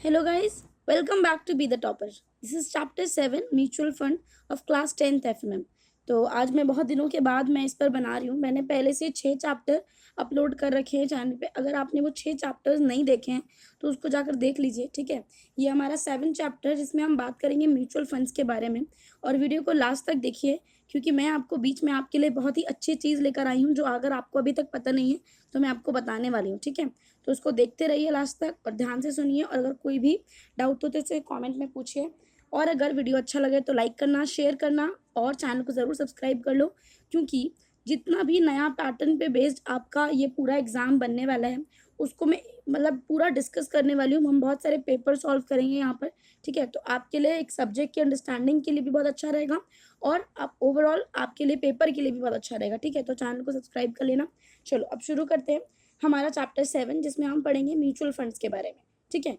Hello guys, welcome back to Be the Topper. This is chapter 7 Mutual Fund of class 10th FMM. तो आज मैं बहुत दिनों के बाद मैं इस पर बना रही हूँ। मैंने पहले से 6 चैप्टर अपलोड कर रखे हैं चैनल पे। अगर आपने वो 6 चैप्टर्स नहीं देखे हैं तो उसको जाकर देख लीजिए, ठीक है। ये हमारा 7 चैप्टर जिसमें हम बात करेंगे म्यूचुअल फंड्स के बारे में। और वीडियो को लास्ट तक देखिए क्योंकि मैं आपको बीच में आपके लिए बहुत ही अच्छी चीज़ लेकर आई हूँ जो अगर आपको अभी तक पता नहीं है तो मैं आपको बताने वाली हूँ, ठीक है। तो उसको देखते रहिए लास्ट तक और ध्यान से सुनिए और अगर कोई भी डाउट हो तो इसे कमेंट में पूछिए। और अगर वीडियो अच्छा लगे तो लाइक करना, शेयर करना और चैनल को ज़रूर सब्सक्राइब कर लो क्योंकि जितना भी नया पैटर्न पे बेस्ड आपका ये पूरा एग्ज़ाम बनने वाला है उसको मैं मतलब पूरा डिस्कस करने वाली हूँ। हम बहुत सारे पेपर सॉल्व करेंगे यहाँ पर, ठीक है। तो आपके लिए एक सब्जेक्ट की अंडरस्टैंडिंग के लिए भी बहुत अच्छा रहेगा और आप ओवरऑल आपके लिए पेपर के लिए भी बहुत अच्छा रहेगा, ठीक है। तो चैनल को सब्सक्राइब कर लेना। चलो अब शुरू करते हैं हमारा चैप्टर 7 जिसमें हम पढ़ेंगे म्यूचुअल फंड्स के बारे में, ठीक है।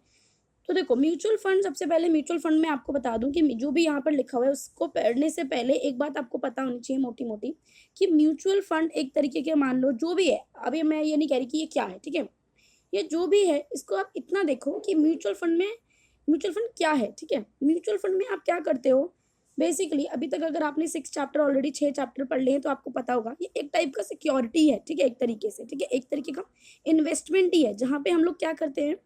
तो देखो म्यूचुअल फंड, सबसे पहले म्यूचुअल फंड में आपको बता दूं कि जो भी यहाँ पर लिखा हुआ है उसको पढ़ने से पहले एक बात आपको पता होनी चाहिए मोटी मोटी कि म्यूचुअल फंड एक तरीके के, मान लो जो भी है, अभी मैं ये नहीं कह रही कि ये क्या है, ठीक है। ये जो भी है इसको आप इतना देखो कि म्यूचुअल फंड क्या है, ठीक है। म्यूचुअल फंड में आप क्या करते हो बेसिकली। अभी तक अगर आपने 6 चैप्टर ऑलरेडी 6 चैप्टर पढ़ लिए हैं तो आपको पता होगा ये एक टाइप का सिक्योरिटी है, ठीक है, एक तरीके से, ठीक है। एक तरीके का इन्वेस्टमेंट ही है जहाँ पे हम लोग क्या करते हैं,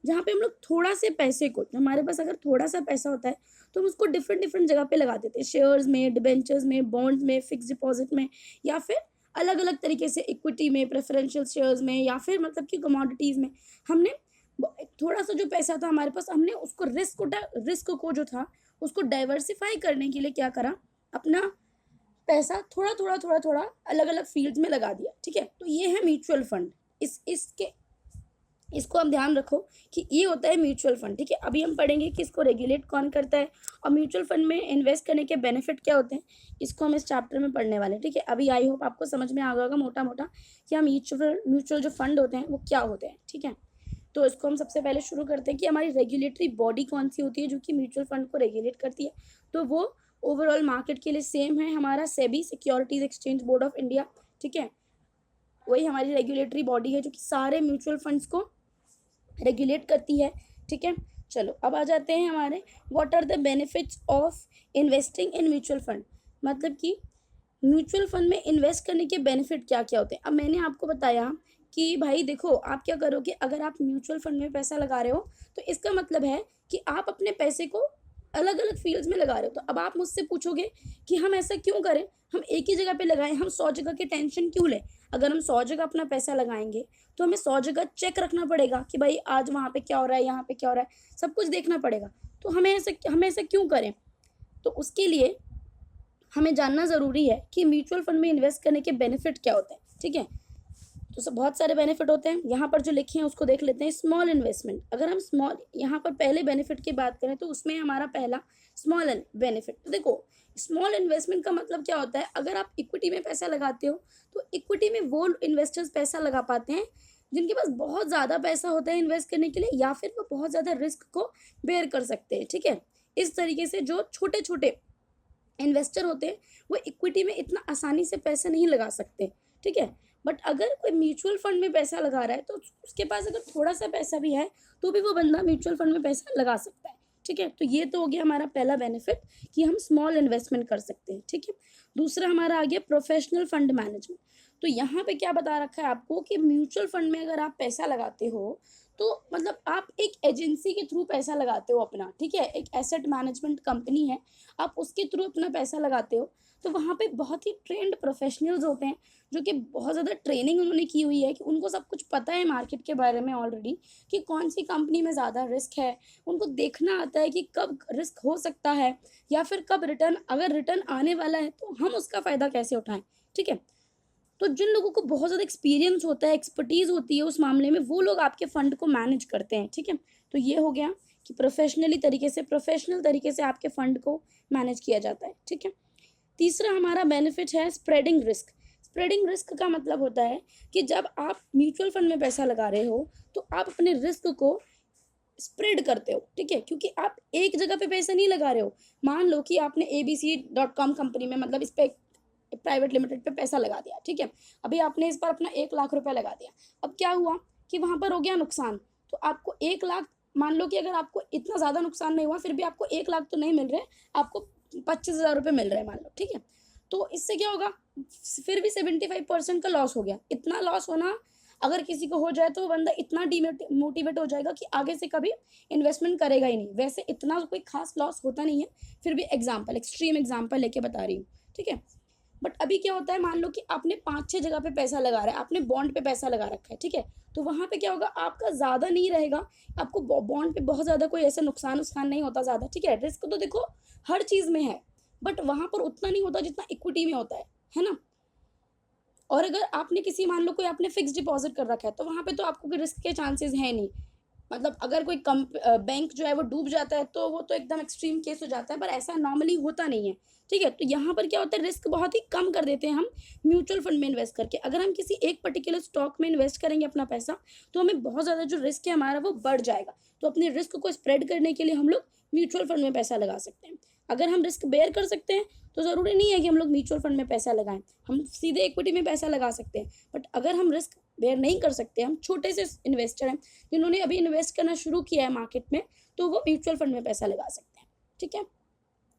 जहाँ पे हम लोग थोड़ा से पैसे को, हमारे पास अगर थोड़ा सा पैसा होता है तो हम उसको डिफरेंट डिफरेंट जगह पे लगा देते हैं, शेयर्स में, डिबेंचर्स में, बॉन्ड्स में, फिक्स डिपॉजिट में, या फिर अलग अलग तरीके से इक्विटी में, प्रेफरेंशियल शेयर्स में, या फिर मतलब कि कमोडिटीज़ में। हमने थोड़ा सा जो पैसा था हमारे पास, हमने उसको रिस्क को जो था उसको डाइवर्सिफाई करने के लिए क्या करा, अपना पैसा थोड़ा थोड़ा थोड़ा थोड़ा अलग अलग फील्ड्स में लगा दिया, ठीक है। तो ये है म्यूचुअल फंड। इसको आप ध्यान रखो कि ये होता है म्यूचुअल फंड, ठीक है। अभी हम पढ़ेंगे कि इसको रेगुलेट कौन करता है और म्यूचुअल फंड में इन्वेस्ट करने के बेनिफिट क्या होते हैं, इसको हम इस चैप्टर में पढ़ने वाले हैं, ठीक है। अभी आई होप आपको समझ में आ गया होगा मोटा मोटा कि हम म्यूचुअल जो फंड होते हैं वो क्या होते हैं, ठीक है। तो इसको हम सबसे पहले शुरू करते हैं कि हमारी रेगुलेटरी बॉडी कौन सी होती है जो कि म्यूचुअल फंड को रेगुलेट करती है। तो वो ओवरऑल मार्केट के लिए सेम है, हमारा SEBI, securities exchange board of India, ठीक है। वही हमारी रेगुलेटरी बॉडी है जो कि सारे म्यूचुअल फंड्स को रेगुलेट करती है, ठीक है। चलो अब आ जाते हैं हमारे what are the benefits of investing in mutual fund. मतलब कि म्यूचुअल फंड में इन्वेस्ट करने के बेनिफिट क्या क्या होते हैं। अब मैंने आपको बताया कि भाई देखो आप क्या करोगे, अगर आप म्यूचुअल फंड में पैसा लगा रहे हो तो इसका मतलब है कि आप अपने पैसे को अलग अलग फील्ड्स में लगा रहे हो। तो अब आप मुझसे पूछोगे कि हम ऐसा क्यों करें, हम एक ही जगह पे लगाएं, हम 100 जगह की टेंशन क्यों लें। अगर हम 100 जगह अपना पैसा लगाएंगे तो हमें 100 जगह चेक रखना पड़ेगा कि भाई आज वहाँ पे क्या हो रहा है, यहाँ पे क्या हो रहा है, सब कुछ देखना पड़ेगा। तो हमें ऐसा क्यों करें। तो उसके लिए हमें जानना ज़रूरी है कि म्यूचुअल फंड में इन्वेस्ट करने के बेनिफिट क्या होते हैं, ठीक है। तो सब बहुत सारे बेनिफिट होते हैं, यहाँ पर जो लिखे हैं उसको देख लेते हैं। स्मॉल इन्वेस्टमेंट, अगर हम स्मॉल यहाँ पर पहले बेनिफिट की बात करें तो उसमें हमारा पहला स्मॉल बेनिफिट। तो देखो स्मॉल इन्वेस्टमेंट का मतलब क्या होता है, अगर आप इक्विटी में पैसा लगाते हो तो इक्विटी में वो इन्वेस्टर्स पैसा लगा पाते हैं जिनके पास बहुत ज़्यादा पैसा होता है इन्वेस्ट करने के लिए, या फिर वो बहुत ज़्यादा रिस्क को बेयर कर सकते हैं, ठीक है। इस तरीके से जो छोटे छोटे इन्वेस्टर होते हैं वो इक्विटी में इतना आसानी से पैसा नहीं लगा सकते, ठीक है। बट अगर कोई म्यूचुअल फंड में पैसा लगा रहा है तो उसके पास अगर थोड़ा सा पैसा भी है तो भी वो बंदा म्यूचुअल फंड में पैसा लगा सकता है, ठीक है। तो ये तो हो गया हमारा पहला बेनिफिट कि हम स्मॉल इन्वेस्टमेंट कर सकते हैं, ठीक है। दूसरा हमारा आ गया प्रोफेशनल फंड मैनेजमेंट। तो यहाँ पे क्या बता रखा है आपको कि म्यूचुअल फंड में अगर आप पैसा लगाते हो तो मतलब आप एक एजेंसी के थ्रू पैसा लगाते हो अपना, ठीक है। एक एसेट मैनेजमेंट कंपनी है, आप उसके थ्रू अपना पैसा लगाते हो। तो वहाँ पे बहुत ही ट्रेंड प्रोफेशनल्स होते हैं जो कि बहुत ज़्यादा ट्रेनिंग उन्होंने की हुई है कि उनको सब कुछ पता है मार्केट के बारे में ऑलरेडी कि कौन सी कंपनी में ज़्यादा रिस्क है। उनको देखना आता है कि कब रिस्क हो सकता है या फिर कब रिटर्न, अगर रिटर्न आने वाला है तो हम उसका फ़ायदा कैसे उठाएं, ठीक है। तो जिन लोगों को बहुत ज़्यादा एक्सपीरियंस होता है, एक्सपर्टीज़ होती है उस मामले में, वो लोग आपके फ़ंड को मैनेज करते हैं, ठीक है। तो ये हो गया कि प्रोफेशनल तरीके से आपके फ़ंड को मैनेज किया जाता है, ठीक है। तीसरा हमारा बेनिफिट है स्प्रेडिंग रिस्क। स्प्रेडिंग रिस्क का मतलब होता है कि जब आप म्यूचुअल फंड में पैसा लगा रहे हो तो आप अपने रिस्क को स्प्रेड करते हो, ठीक है। क्योंकि आप एक जगह पे पैसा नहीं लगा रहे हो। मान लो कि आपने ABC.com कंपनी में, मतलब इस पे प्राइवेट लिमिटेड पे पैसा लगा दिया, ठीक है। अभी आपने इस पर अपना 1 लाख रुपया लगा दिया। अब क्या हुआ कि वहाँ पर हो गया नुकसान, तो आपको 1 लाख मान लो कि अगर आपको इतना ज़्यादा नुकसान नहीं हुआ, फिर भी आपको 1 लाख तो नहीं मिल रहे, आपको 25,000 रुपये मिल रहे हैं मान लो, ठीक है। तो इससे क्या होगा, फिर भी 75% का लॉस हो गया। इतना लॉस होना अगर किसी को हो जाए तो वो बंदा इतना मोटिवेट हो जाएगा कि आगे से कभी इन्वेस्टमेंट करेगा ही नहीं। वैसे इतना कोई खास लॉस होता नहीं है, फिर भी एक्सट्रीम एग्जाम्पल लेके बता रही हूँ, ठीक है। बट अभी क्या होता है, मान लो कि आपने 5-6 जगह पे पैसा लगा रहा है, आपने बॉन्ड पे पैसा लगा रखा है, ठीक है। तो वहाँ पे क्या होगा, आपका ज़्यादा नहीं रहेगा, आपको बॉन्ड पे बहुत ज़्यादा कोई ऐसा नुकसान नहीं होता ज़्यादा, ठीक है। रिस्क तो देखो हर चीज़ में है, बट वहाँ पर उतना नहीं होता जितना इक्विटी में होता है ना। और अगर आपने किसी, मान लो कोई आपने फिक्स डिपॉजिट कर रखा है, तो वहाँ पे तो आपको रिस्क के चांसेस है नहीं। मतलब अगर कोई बैंक जो है वो डूब जाता है तो वो तो एकदम एक्सट्रीम केस हो जाता है, पर ऐसा नॉर्मली होता नहीं है, ठीक है। तो यहाँ पर क्या होता है, रिस्क बहुत ही कम कर देते हैं हम म्यूचुअल फंड में इन्वेस्ट करके। अगर हम किसी एक पर्टिकुलर स्टॉक में इन्वेस्ट करेंगे अपना पैसा, तो हमें बहुत ज़्यादा जो रिस्क है हमारा वो बढ़ जाएगा। तो अपने रिस्क को स्प्रेड करने के लिए हम लोग म्यूचुअल फंड में पैसा लगा सकते हैं। अगर हम रिस्क बेयर कर सकते हैं तो ज़रूरी नहीं है कि हम लोग म्यूचुअल फंड में पैसा लगाएं, हम सीधे इक्विटी में पैसा लगा सकते हैं। बट अगर हम रिस्क बेयर नहीं कर सकते, हम छोटे से इन्वेस्टर हैं जिन्होंने अभी इन्वेस्ट करना शुरू किया है मार्केट में, तो वो म्यूचुअल फंड में पैसा लगा सकते हैं, ठीक है।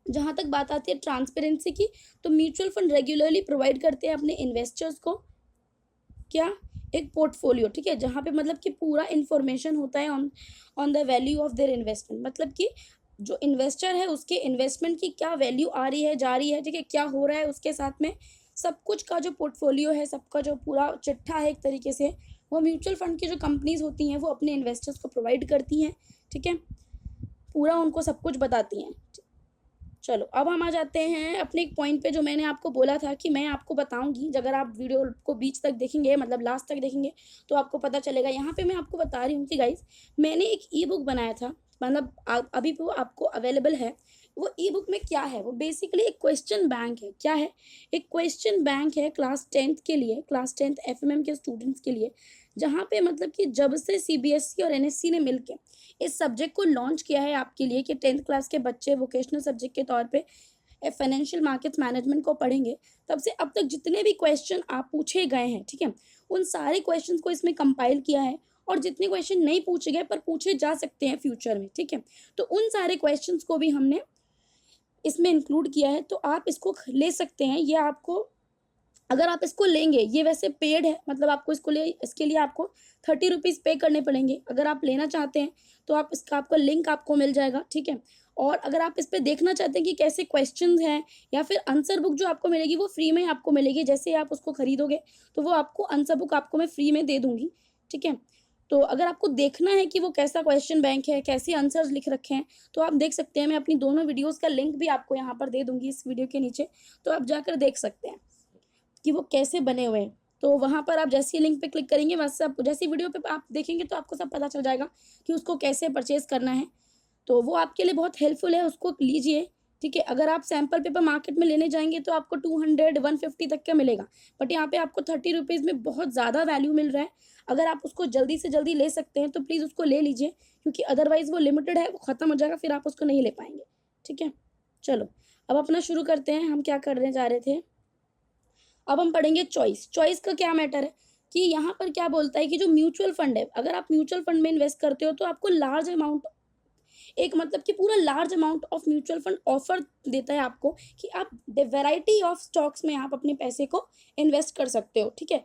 जहाँ तक बात आती है ट्रांसपेरेंसी की, तो म्यूचुअल फंड रेगुलरली प्रोवाइड करते हैं अपने इन्वेस्टर्स को क्या, एक पोर्टफोलियो, ठीक है, जहाँ पे मतलब कि पूरा इन्फॉर्मेशन होता है on the value of their investment. मतलब कि जो इन्वेस्टर है उसके इन्वेस्टमेंट की क्या वैल्यू आ रही है, जा रही है, ठीक है, क्या हो रहा है उसके साथ में, सब कुछ का जो पोर्टफोलियो है, सबका जो पूरा चिट्ठा है एक तरीके से, वो म्यूचुअल फंड की जो कंपनीज होती हैं वो अपने इन्वेस्टर्स को प्रोवाइड करती हैं, ठीक है, पूरा उनको सब कुछ बताती हैं। चलो अब हम आ जाते हैं अपने एक पॉइंट पे, जो मैंने आपको बोला था कि मैं आपको बताऊंगी। अगर आप वीडियो को बीच तक देखेंगे, मतलब लास्ट तक देखेंगे, तो आपको पता चलेगा। यहाँ पे मैं आपको बता रही हूँ कि गाइज, मैंने एक ई बुक बनाया था, मतलब अभी वो आपको अवेलेबल है। वो ई बुक में क्या है, वो बेसिकली एक क्वेश्चन बैंक है। क्या है, एक क्वेश्चन बैंक है क्लास 10th के लिए, क्लास 10th FMM के स्टूडेंट्स के लिए, जहाँ पे मतलब कि जब से CBSE और NSE ने मिलकर इस सब्जेक्ट को लॉन्च किया है आपके लिए कि 10th क्लास के बच्चे वोकेशनल सब्जेक्ट के तौर पे फाइनेंशियल मार्केट्स मैनेजमेंट को पढ़ेंगे, तब से अब तक जितने भी क्वेश्चन आप पूछे गए हैं, ठीक है, उन सारे क्वेश्चन को इसमें कंपाइल किया है। और जितने क्वेश्चन नहीं पूछे गए पर पूछे जा सकते हैं फ्यूचर में, ठीक है, तो उन सारे क्वेश्चन को भी हमने इसमें इंक्लूड किया है। तो आप इसको ले सकते हैं। ये आपको, अगर आप इसको लेंगे, ये वैसे पेड है, मतलब आपको इसके लिए आपको 30 रुपीज़ पे करने पड़ेंगे। अगर आप लेना चाहते हैं तो आप इसका, आपका लिंक आपको मिल जाएगा, ठीक है। और अगर आप इस पर देखना चाहते हैं कि कैसे क्वेश्चंस हैं, या फिर आंसर बुक जो आपको मिलेगी वो फ्री में आपको मिलेगी। जैसे आप उसको खरीदोगे तो वो आपको आंसर बुक आपको मैं फ्री में दे दूंगी, ठीक है। तो अगर आपको देखना है कि वो कैसा क्वेश्चन बैंक है, कैसे आंसर्स लिख रखे हैं, तो आप देख सकते हैं। मैं अपनी दोनों वीडियोज़ का लिंक भी आपको यहाँ पर दे दूंगी इस वीडियो के नीचे, तो आप जाकर देख सकते हैं कि वो कैसे बने हुए हैं। तो वहाँ पर आप जैसे ही लिंक पे क्लिक करेंगे, बस आप जैसी वीडियो पे आप देखेंगे तो आपको सब पता चल जाएगा कि उसको कैसे परचेज़ करना है। तो वो आपके लिए बहुत हेल्पफुल है, उसको लीजिए, ठीक है। अगर आप सैम्पल पेपर मार्केट में लेने जाएंगे तो आपको 200-150 तक का मिलेगा, बट यहाँ पे आपको 30 रुपीज़ में बहुत ज़्यादा वैल्यू मिल रहा है। अगर आप उसको जल्दी से जल्दी ले सकते हैं तो प्लीज़ उसको ले लीजिए, क्योंकि अदरवाइज़ वो लिमिटेड है, वो ख़त्म हो जाएगा, फिर आप उसको नहीं ले पाएंगे, ठीक है। चलो अब अपना शुरू करते हैं। हम क्या करने जा रहे थे, अब हम पढ़ेंगे चॉइस का क्या मैटर है कि यहाँ पर क्या बोलता है कि जो म्यूचुअल फंड है, अगर आप म्यूचुअल फंड में इन्वेस्ट करते हो तो आपको लार्ज अमाउंट, एक मतलब कि पूरा large amount of mutual fund offer देता है आपको कि आप वैरायटी ऑफ स्टॉक्स में आप अपने पैसे को इन्वेस्ट कर सकते हो, ठीक है।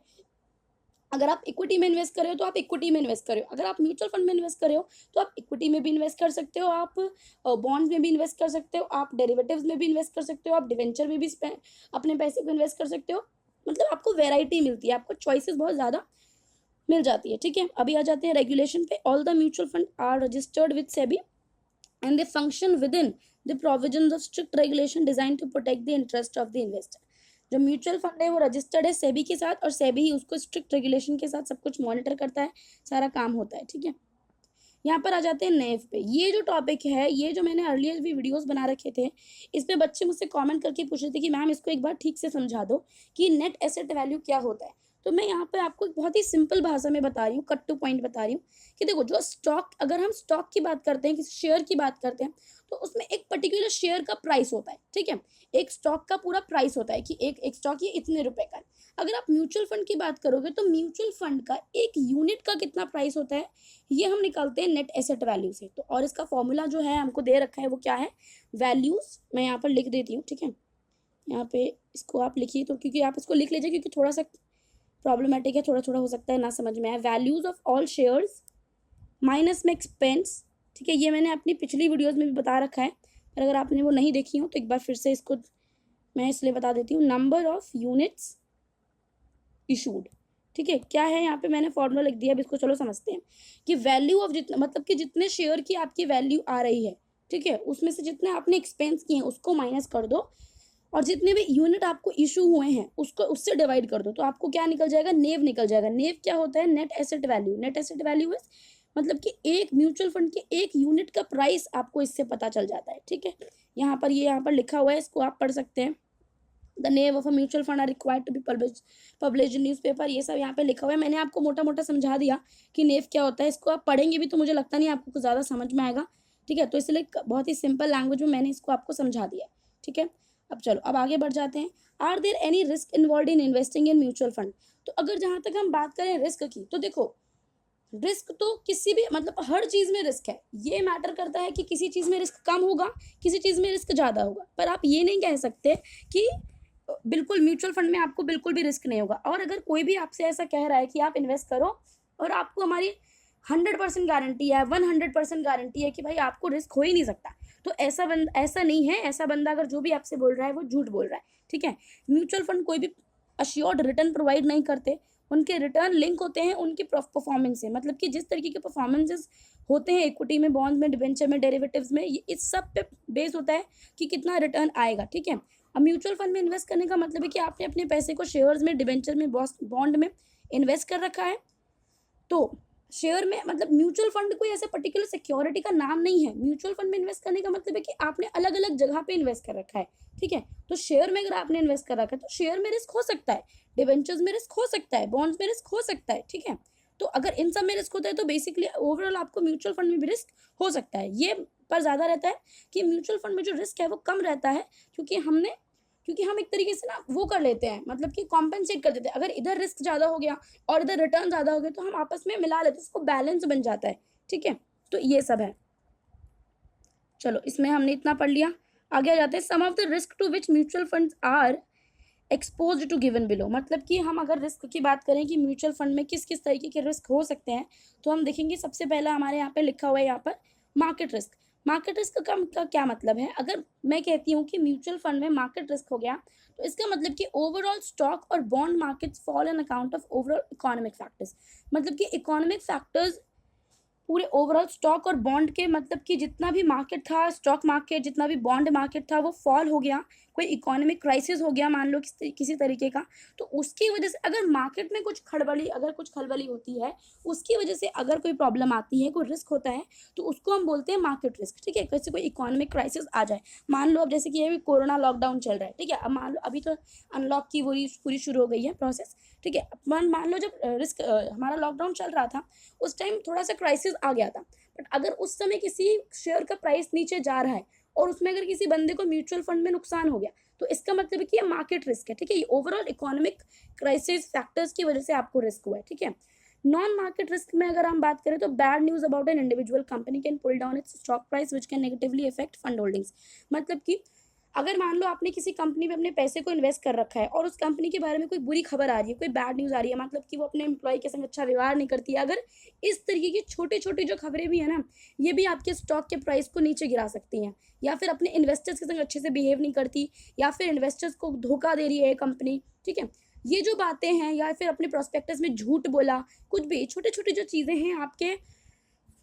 अगर आप इक्विटी में इन्वेस्ट कर रहे हो तो आप इक्विटी में इन्वेस्ट कर रहे हो, अगर आप म्यूचुअल फंड में इन्वेस्ट कर रहे हो तो आप इक्विटी में भी इन्वेस्ट कर सकते हो, आप बॉन्ड्स में भी इन्वेस्ट कर सकते हो, आप डेरिवेटिव्स में भी इन्वेस्ट कर सकते हो, आप डिवेंचर में भी अपने पैसे को इन्वेस्ट कर सकते हो। मतलब आपको वैरायटी मिलती है, आपको चॉइसेस बहुत ज़्यादा मिल जाती है, ठीक है। अभी आ जाते हैं रेगुलेशन पे। All the mutual fund are registered with SEBI and they function within the provisions of strict regulation design to protect the interest of the investor. जो म्यूचुअल फंड है वो रजिस्टर्ड है सेबी के साथ, और सेबी ही उसको स्ट्रिक्ट रेगुलेशन के साथ सब कुछ मॉनिटर करता है, सारा काम होता है, ठीक है। यहाँ पर आ जाते हैं नेव पे। ये जो टॉपिक है, ये जो मैंने अर्लियर भी वीडियोस बना रखे थे, इस पे बच्चे मुझसे कमेंट करके पूछ रहे थे कि मैम इसको एक बार ठीक से समझा दो कि नेट एसेट वैल्यू क्या होता है। तो मैं यहाँ पे आपको एक बहुत ही सिंपल भाषा में बता रही हूँ, कट टू पॉइंट बता रही हूँ कि देखो, जो स्टॉक, अगर हम स्टॉक की बात करते हैं, किसी शेयर की बात करते हैं, तो उसमें एक पर्टिकुलर शेयर का प्राइस होता है, ठीक है। एक स्टॉक का पूरा प्राइस होता है कि एक स्टॉक ये इतने रुपए का है। अगर आप म्यूचुअल फंड की बात करोगे तो म्यूचुअल फंड का एक यूनिट का कितना प्राइस होता है, ये हम निकालते हैं नेट एसेट वैल्यू से। तो और इसका फॉर्मूला जो है हमको दे रखा है वो क्या है, वैल्यूज, मैं यहाँ पर लिख देती हूँ, ठीक है। यहाँ पे इसको आप लिखिए, तो क्योंकि आप इसको लिख लीजिए, क्योंकि थोड़ा सा प्रॉब्लमेटिक है, थोड़ा थोड़ा हो सकता है ना समझ में आए। Values of all shares minus में एक्सपेंस, ठीक है। ये मैंने अपनी पिछली वीडियोस में भी बता रखा है, पर अगर आपने वो नहीं देखी हो तो एक बार फिर से इसको मैं इसलिए बता देती हूँ। नंबर ऑफ यूनिट्स इशूड, ठीक है। क्या है यहाँ पे, मैंने फॉर्मूला लिख दिया, अब इसको चलो समझते हैं कि वैल्यू ऑफ जितना, मतलब कि जितने शेयर की आपकी वैल्यू आ रही है, ठीक है, उसमें से जितने आपने एक्सपेंस किए हैं उसको माइनस कर दो, और जितने भी यूनिट आपको इशू हुए हैं उसको उससे डिवाइड कर दो, तो आपको क्या निकल जाएगा, नेव निकल जाएगा। नेव क्या होता है, net asset value. Net asset value is मतलब कि एक म्यूचुअल फंड के एक यूनिट का प्राइस आपको इससे पता चल जाता है, ठीक है। यहाँ पर लिखा हुआ है, इसको आप पढ़ सकते हैं। The name of a mutual fund are required to be publish in newspaper, ये सब यहाँ पे लिखा हुआ है। मैंने आपको मोटा मोटा समझा दिया कि नेव क्या होता है। इसको आप पढ़ेंगे भी तो मुझे लगता नहीं आपको कुछ ज़्यादा समझ में आएगा, ठीक है। तो इसलिए बहुत ही सिंपल लैंग्वेज में मैंने इसको आपको समझा दिया, ठीक है। अब चलो, अब आगे बढ़ जाते हैं। Are there any risk involve in investing in mutual fund? तो अगर जहाँ तक हम बात करें रिस्क की, तो देखो, रिस्क तो किसी भी, मतलब हर चीज़ में रिस्क है। ये मैटर करता है कि किसी चीज़ में रिस्क कम होगा, किसी चीज़ में रिस्क ज़्यादा होगा, पर आप ये नहीं कह सकते कि बिल्कुल म्यूचुअल फंड में आपको बिल्कुल भी रिस्क नहीं होगा। और अगर कोई भी आपसे ऐसा कह रहा है कि आप इन्वेस्ट करो और आपको हमारी 100% गारंटी है, 100% गारंटी है कि भाई आपको रिस्क हो ही नहीं सकता, तो ऐसा नहीं है। ऐसा बंदा अगर जो भी आपसे बोल रहा है वो झूठ बोल रहा है, ठीक है। म्यूचुअल फंड कोई भी अश्योर्ड रिटर्न प्रोवाइड नहीं करते। उनके रिटर्न लिंक होते हैं उनकी परफॉर्मेंस से, मतलब कि जिस तरीके के परफॉर्मेंसेस होते हैं इक्विटी में, बॉन्ड में, डिबेंचर में, डेरिवेटिव्स में, ये इस सब पे बेस होता है कि कितना रिटर्न आएगा, ठीक है। अब म्यूचुअल फंड में इन्वेस्ट करने का मतलब है कि आपने अपने पैसे को शेयर्स में, डिबेंचर में, बॉन्ड में इन्वेस्ट कर रखा है। तो शेयर में, मतलब म्यूचुअल फंड कोई ऐसे पर्टिकुलर सिक्योरिटी का नाम नहीं है। म्यूचुअल फंड में इन्वेस्ट करने का मतलब है कि आपने अलग अलग जगह पे इन्वेस्ट कर रखा है, ठीक है। तो शेयर में अगर आपने इन्वेस्ट कर रखा है तो शेयर में रिस्क हो सकता है, डिबेंचर्स में रिस्क हो सकता है, बॉन्ड्स में रिस्क हो सकता है, ठीक है। तो अगर इन सब में रिस्क होता है तो बेसिकली ओवरऑल आपको म्यूचुअल फंड में भी रिस्क हो सकता है। ये पर ज़्यादा रहता है कि म्यूचुअल फंड में जो रिस्क है वो कम रहता है, क्योंकि हम एक तरीके से ना वो कर लेते हैं, मतलब कि कॉम्पेंसेट कर देते हैं। अगर इधर रिस्क ज़्यादा हो गया और इधर रिटर्न ज़्यादा हो गया तो हम आपस में मिला लेते हैं, इसको बैलेंस बन जाता है, ठीक है। तो ये सब है। चलो, इसमें हमने इतना पढ़ लिया, आगे आ जाते हैं। Sum of the risk to which mutual funds are expose to given below, मतलब कि हम अगर रिस्क की बात करें कि म्यूचुअल फंड में किस किस तरीके के रिस्क हो सकते हैं, तो हम देखेंगे सबसे पहला हमारे यहाँ पे लिखा हुआ है, यहाँ पर मार्केट रिस्क। मार्केट रिस्क का क्या मतलब है? अगर मैं कहती हूँ कि म्यूचुअल फंड में मार्केट रिस्क हो गया, तो इसका मतलब कि ओवरऑल स्टॉक और bond markets fall in account of overall economic factors, मतलब कि इकोनॉमिक फैक्टर्स पूरे ओवरऑल स्टॉक और बॉन्ड के, मतलब कि जितना भी मार्केट था, स्टॉक मार्केट, जितना भी बॉन्ड मार्केट था, वो फॉल हो गया। कोई इकोनॉमिक क्राइसिस हो गया मान लो किसी तरीके का, तो उसकी वजह से अगर मार्केट में कुछ खड़बली होती है, उसकी वजह से अगर कोई प्रॉब्लम आती है, कोई रिस्क होता है, तो उसको हम बोलते हैं मार्केट रिस्क, ठीक है। कैसे कोई इकोनॉमिक क्राइसिस आ जाए, मान लो अब जैसे कि अभी कोरोना लॉकडाउन चल रहा है, ठीक है। अब मान लो अभी तो अनलॉक की पूरी शुरू हो गई है प्रोसेस, ठीक है। मान लो जब हमारा लॉकडाउन चल रहा था, उस टाइम थोड़ा सा क्राइसिस आ गया था, बट अगर उस समय किसी शेयर का प्राइस नीचे जा रहा है और उसमें अगर किसी बंदे को म्यूचुअल फंड में नुकसान हो गया, तो इसका मतलब है कि ये मार्केट रिस्क है, ठीक है। ये ओवरऑल इकोनॉमिक क्राइसिस फैक्टर्स की वजह से आपको रिस्क हुआ है, ठीक है। नॉन मार्केट रिस्क में अगर हम बात करें तो bad news about an individual company can pull down its stock price which can negatively effect fund holdings, मतलब कि अगर मान लो आपने किसी कंपनी में अपने पैसे को इन्वेस्ट कर रखा है और उस कंपनी के बारे में कोई बुरी खबर आ रही है, कोई बैड न्यूज़ आ रही है, मतलब कि वो अपने एम्प्लॉय के संग अच्छा व्यवहार नहीं करती है, अगर इस तरीके की छोटी छोटी जो खबरें भी है ना, ये भी आपके स्टॉक के प्राइस को नीचे गिरा सकती हैं। या फिर अपने इन्वेस्टर्स के संग अच्छे से बिहेव नहीं करती, या फिर इन्वेस्टर्स को धोखा दे रही है कंपनी, ठीक है। ये जो बातें हैं, या फिर अपने प्रोस्पेक्टस में झूठ बोला, कुछ भी छोटी छोटी जो चीज़ें हैं आपके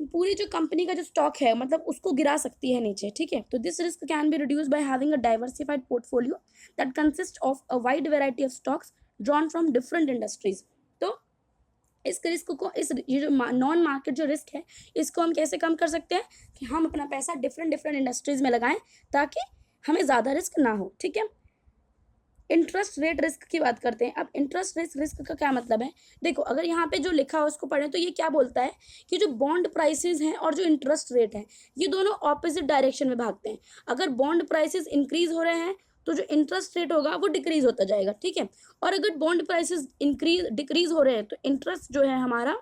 पूरी जो कंपनी का जो स्टॉक है, मतलब उसको गिरा सकती है नीचे, ठीक है। तो this risk can be reduce by having a diversified portfolio that consist of a wide variety of stocks drawn from different industries. तो इस रिस्क को, ये जो नॉन मार्केट जो रिस्क है, इसको हम कैसे कम कर सकते हैं कि हम अपना पैसा डिफरेंट इंडस्ट्रीज में लगाएं ताकि हमें ज़्यादा रिस्क ना हो, ठीक है। इंटरेस्ट रेट रिस्क की बात करते हैं। अब इंटरेस्ट रेट रिस्क का क्या मतलब है, देखो अगर यहाँ पे जो लिखा है उसको पढ़ें तो ये क्या बोलता है कि जो बॉन्ड प्राइसेस हैं और जो इंटरेस्ट रेट है ये दोनों ऑपोजिट डायरेक्शन में भागते हैं। अगर बॉन्ड प्राइसेस इंक्रीज हो रहे हैं तो जो इंटरेस्ट रेट होगा वो डिक्रीज होता जाएगा, ठीक है। और अगर बॉन्ड प्राइसेस डिक्रीज हो रहे हैं तो इंटरेस्ट जो है हमारा,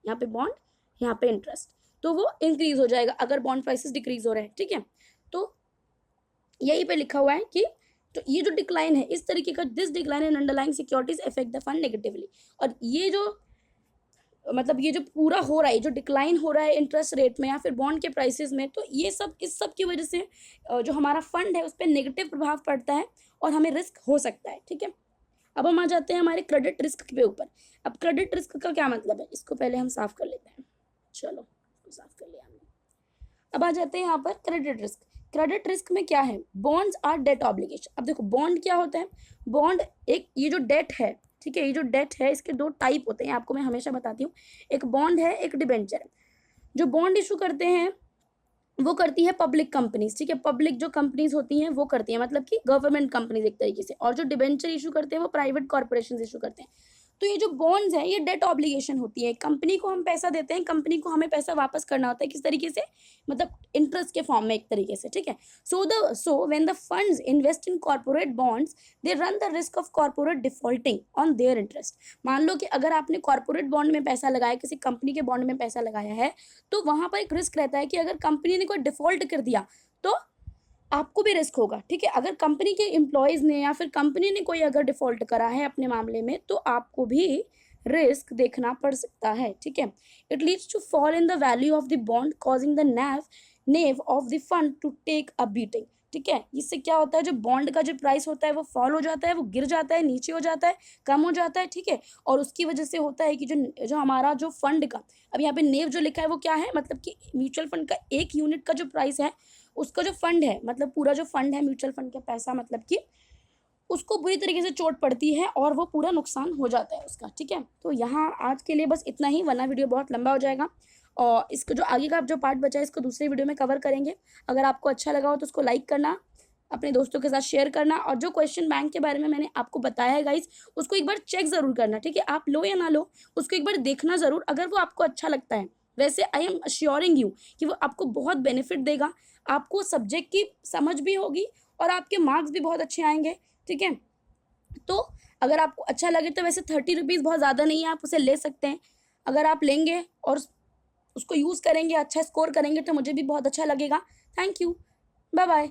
यहाँ पे बॉन्ड यहाँ पे इंटरेस्ट, तो वो इंक्रीज हो जाएगा अगर बॉन्ड प्राइसेस डिक्रीज हो रहे हैं, ठीक है। तो यही पे लिखा हुआ है कि तो ये जो डिक्लाइन है इस तरीके का, this decline in underlying securities affect the fund negatively. और ये जो मतलब ये जो पूरा हो रहा है, जो डिक्लाइन हो रहा है इंटरेस्ट रेट में या फिर बॉन्ड के प्राइसेस में, तो ये सब इस सब की वजह से जो हमारा फंड है उस पर नेगेटिव प्रभाव पड़ता है और हमें रिस्क हो सकता है, ठीक है। अब हम आ जाते हैं हमारे क्रेडिट रिस्क के ऊपर। अब क्रेडिट रिस्क का क्या मतलब है, इसको पहले हम साफ कर लेते हैं। चलो इसको साफ कर लिया हमने। अब आ जाते हैं यहाँ पर क्रेडिट रिस्क। क्रेडिट रिस्क में क्या है, बॉन्ड्स आर डेट ऑब्लिगेशन। अब देखो बॉन्ड क्या होता है, बॉन्ड एक ये जो डेट है, ठीक है, ये जो डेट है इसके दो टाइप होते हैं, आपको मैं हमेशा बताती हूँ। एक बॉन्ड है, एक डिबेंचर है। जो बॉन्ड इशू करते हैं वो करती है पब्लिक कंपनीज, ठीक है, पब्लिक जो कंपनीज होती हैं वो करती हैं, मतलब कि गवर्नमेंट कंपनीज एक तरीके से। और जो डिबेंचर इशू करते हैं वो प्राइवेट कॉर्पोरेशन इशू करते हैं। तो ये जो बॉन्ड्स है ये डेट ऑब्लिगेशन होती है, कंपनी को हम पैसा देते हैं, कंपनी को हमें पैसा वापस करना होता है, किस तरीके से, मतलब इंटरेस्ट के फॉर्म में एक तरीके से, ठीक है। So when the funds invest in corporate bonds they run the risk of corporate defaulting on their interest. मान लो कि अगर आपने कॉर्पोरेट बॉन्ड में पैसा लगाया, किसी कंपनी के बॉन्ड में पैसा लगाया है, तो वहां पर एक रिस्क रहता है कि अगर कंपनी ने कोई डिफॉल्ट कर दिया तो आपको भी रिस्क होगा, ठीक है। अगर कंपनी के एम्प्लॉयज ने या फिर कंपनी ने कोई अगर डिफॉल्ट करा है अपने मामले में तो आपको भी रिस्क देखना पड़ सकता है, ठीक है। It leads to fall in the value of the bond causing the NAV of the fund to take a beating, ठीक है। इससे क्या होता है, जो बॉन्ड का जो प्राइस होता है वो फॉल हो जाता है, वो गिर जाता है, नीचे हो जाता है, कम हो जाता है, ठीक है। और उसकी वजह से होता है कि जो हमारा जो फंड का, अब यहाँ पे नेव जो लिखा है वो क्या है, मतलब कि म्यूचुअल फंड का एक यूनिट का जो प्राइस है उसका जो फंड है, मतलब पूरा जो फंड है म्यूचुअल फंड का पैसा, मतलब कि उसको बुरी तरीके से चोट पड़ती है और वो पूरा नुकसान हो जाता है उसका, ठीक है। तो यहाँ आज के लिए बस इतना ही, वरना वीडियो बहुत लंबा हो जाएगा। और इसको जो आगे का जो पार्ट बचा है इसको दूसरे वीडियो में कवर करेंगे। अगर आपको अच्छा लगा हो तो उसको लाइक करना, अपने दोस्तों के साथ शेयर करना, और जो क्वेश्चन बैंक के बारे में मैंने आपको बताया है गाइस उसको एक बार चेक ज़रूर करना, ठीक है। आप लो या ना लो उसको एक बार देखना ज़रूर, अगर वो आपको अच्छा लगता है। वैसे आई एम अश्योरिंग यू कि वो आपको बहुत बेनिफिट देगा, आपको सब्जेक्ट की समझ भी होगी और आपके मार्क्स भी बहुत अच्छे आएंगे, ठीक है। तो अगर आपको अच्छा लगे तो वैसे 30 रुपीज़ बहुत ज़्यादा नहीं है, आप उसे ले सकते हैं। अगर आप लेंगे और उसको यूज़ करेंगे, अच्छा स्कोर करेंगे तो मुझे भी बहुत अच्छा लगेगा। Thank you, bye bye.